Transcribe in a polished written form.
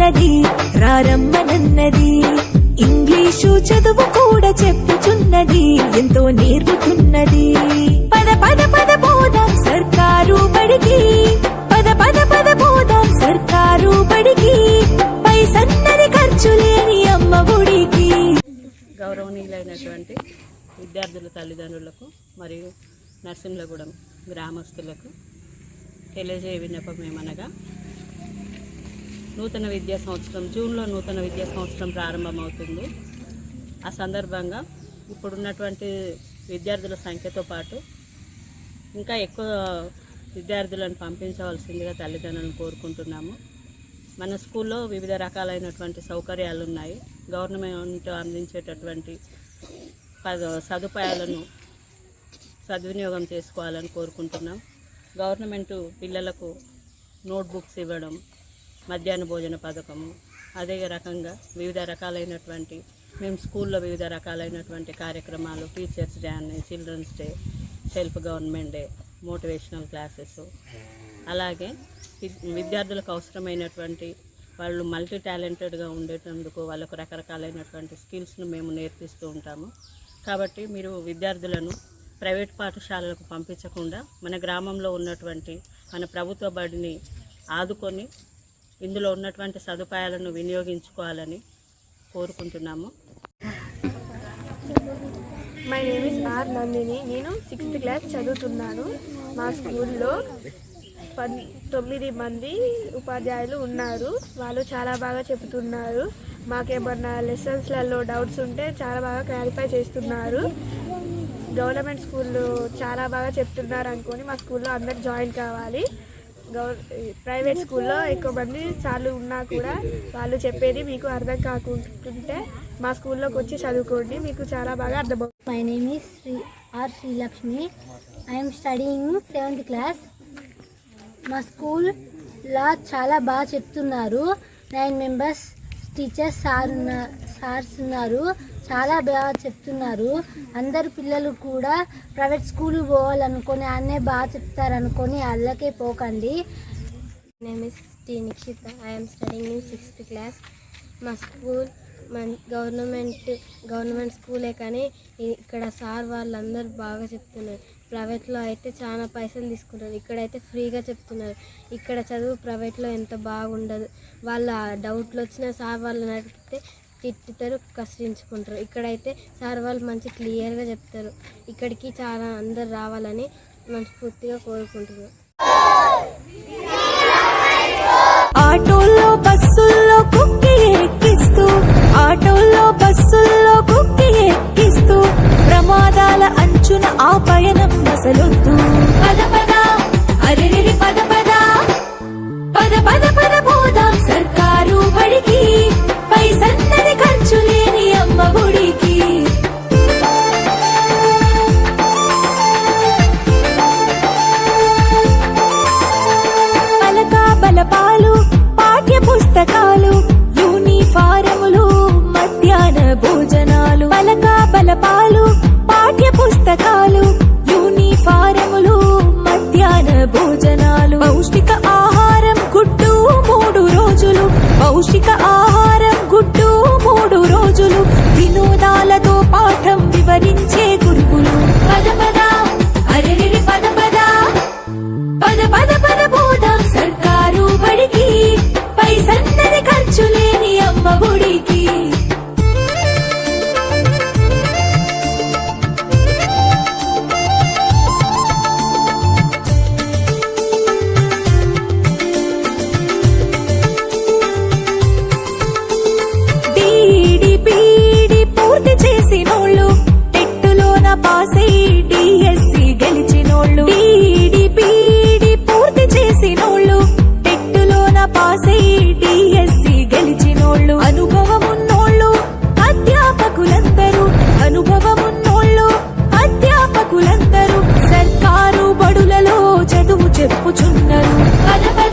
రమ్మన్నది రారమ్మనన్నది. English చదువు కూడా చెప్పుచున్నది, ఎంతో నేర్పుతున్నది. పద పద పద పోదాం సర్కారు బడికి, పద పద పద పోదాం సర్కారు బడికి, పైసన్నది ఖర్చు లేని అమ్మ ఒడికి. గౌరవనీయులైనటువంటి విద్యార్థుల తల్లిదండ్రులకు మరియు నరసింహగూడెం గ్రామస్తులకు తెలియజేయ విన్నపం ఏమనగా, నూతన విద్యా సంవత్సరం జూన్లో నూతన విద్యా సంవత్సరం ప్రారంభమవుతుంది. ఆ సందర్భంగా ఇప్పుడున్నటువంటి విద్యార్థుల సంఖ్యతో పాటు ఇంకా ఎక్కువ విద్యార్థులను పంపించవలసిందిగా తల్లిదండ్రులను కోరుకుంటున్నాము. మన స్కూల్లో వివిధ రకాలైనటువంటి సౌకర్యాలు ఉన్నాయి. గవర్నమెంట్ అందించేటటువంటి సదుపాయాలను సద్వినియోగం చేసుకోవాలని కోరుకుంటున్నాం. గవర్నమెంటు పిల్లలకు నోట్బుక్స్ ఇవ్వడం, మధ్యాహ్న భోజన పథకము, అదే రకంగా వివిధ రకాలైనటువంటి మేము స్కూల్లో వివిధ రకాలైనటువంటి కార్యక్రమాలు, టీచర్స్ డే అని, children's day, self government day, motivational classes, అలాగే విద్యార్థులకు అవసరమైనటువంటి వాళ్ళు మల్టీ టాలెంటెడ్గా ఉండేటందుకు వాళ్ళకు రకరకాలైనటువంటి స్కిల్స్ను మేము నేర్పిస్తూ ఉంటాము. కాబట్టి మీరు విద్యార్థులను ప్రైవేట్ పాఠశాలలకు పంపించకుండా మన గ్రామంలో ఉన్నటువంటి మన ప్రభుత్వ బడిని ఆదుకొని ఇందులో ఉన్నటువంటి సదుపాయాలను వినియోగించుకోవాలని కోరుకుంటున్నాము. My name is R Nandini. నేను 6th క్లాస్ చదువుతున్నాను. మా స్కూల్లో 9 మంది ఉపాధ్యాయులు ఉన్నారు. వాళ్ళు చాలా బాగా చెబుతున్నారు. మాకేమన్నా లెసన్స్లలో డౌట్స్ ఉంటే చాలా బాగా క్లారిఫై చేస్తున్నారు. గవర్నమెంట్ స్కూల్లో చాలా బాగా చెప్తున్నారు అనుకొని మా స్కూల్లో అందరు జాయిన్ కావాలి. ప్రైవేట్ స్కూల్లో ఎక్కువ మంది సార్లు ఉన్నా కూడా వాళ్ళు చెప్పేది మీకు అర్థం కాకుంటుంటే మా స్కూల్లోకి వచ్చి చదువుకోండి, మీకు చాలా బాగా అర్థమవుతుంది. My name is R Srilakshmi. I'm studying 7th class. మా స్కూల్లో చాలా బాగా చెప్తున్నారు. 9 మెంబర్స్ టీచర్స్ సార్స్ ఉన్నారు. చాలా బాగా చెప్తున్నారు. అందరు పిల్లలు కూడా ప్రైవేట్ స్కూల్ పోవాలనుకొని అన్నే బాగా చెప్తారనుకొని అల్లకే పోకండి. Name is T Nikshita. I'm studying in 6th class. మా స్కూల్ గవర్నమెంట్ స్కూలే, కానీ ఇక్కడ సార్ వాళ్ళందరూ బాగా చెప్తున్నారు. ప్రైవేట్లో అయితే చాలా పైసలు తీసుకుంటారు, ఇక్కడైతే ఫ్రీగా చెప్తున్నారు. ఇక్కడ చదువు ప్రైవేట్లో ఎంత బాగుండదు. వాళ్ళ డౌట్లు వచ్చినా సార్ వాళ్ళని అడిగితే తిట్టుతారు, కష్టించుకుంటారు. ఇక్కడైతే సార్ వాళ్ళు మంచి క్లియర్గా చెప్తారు. ఇక్కడికి చాలా అందరు రావాలని మనస్ఫూర్తిగా కోరుకుంటున్నారు. ఆటోల్లో బస్సుల్లో కుక్కి ఎక్కిస్తూ, ఆటోల్లో బస్సుల్లో కుక్కి ఎక్కిస్తూ, ప్రమాదాల అంచున ఆ పయనం అసలొద్దు. పద పద అరెరెరి పద పద, పద పద పద పోదాం సర్కారు బడికి, పైసన్నది ఖర్చు లేని అమ్మ ఒడికి. పలక బలపాలు, పాఠ్య పుస్తకాలు, యూనిఫారములు, మధ్యాహ్న భోజనాలు. పలక బలపాలు, పాఠ్య పుస్తకాలు, యూనిఫారములు, మధ్యాహ్న భోజనాలు. పౌష్టిక ఆహారం గుడ్డు 3 రోజులు, పౌష్టిక ఆహారం గుడ్డు 3 రోజులు. వినోదాలతో పాఠం వివరించే గురువులు. పద పద అరెరెరి పద పద, పద పద పద పోదాం సర్కారు బడికి, పైసన్నది ఖర్చు లేని అమ్మ ఒడికి. చేసినోళ్ళు టెట్టులోన పాసై డిఎస్సి గెలిచినోళ్ళు, DDPD పూర్తి చేసినోళ్ళు టెట్టులోన పాసై డిఎస్సి గెలిచినోళ్ళు. అనుభవమున్నోళ్ళు అధ్యాపకులందరూ, అనుభవమున్నోళ్ళు అధ్యాపకులందరూ సర్కారు బడులలో చదువు చెప్పుచున్నారు. పద పద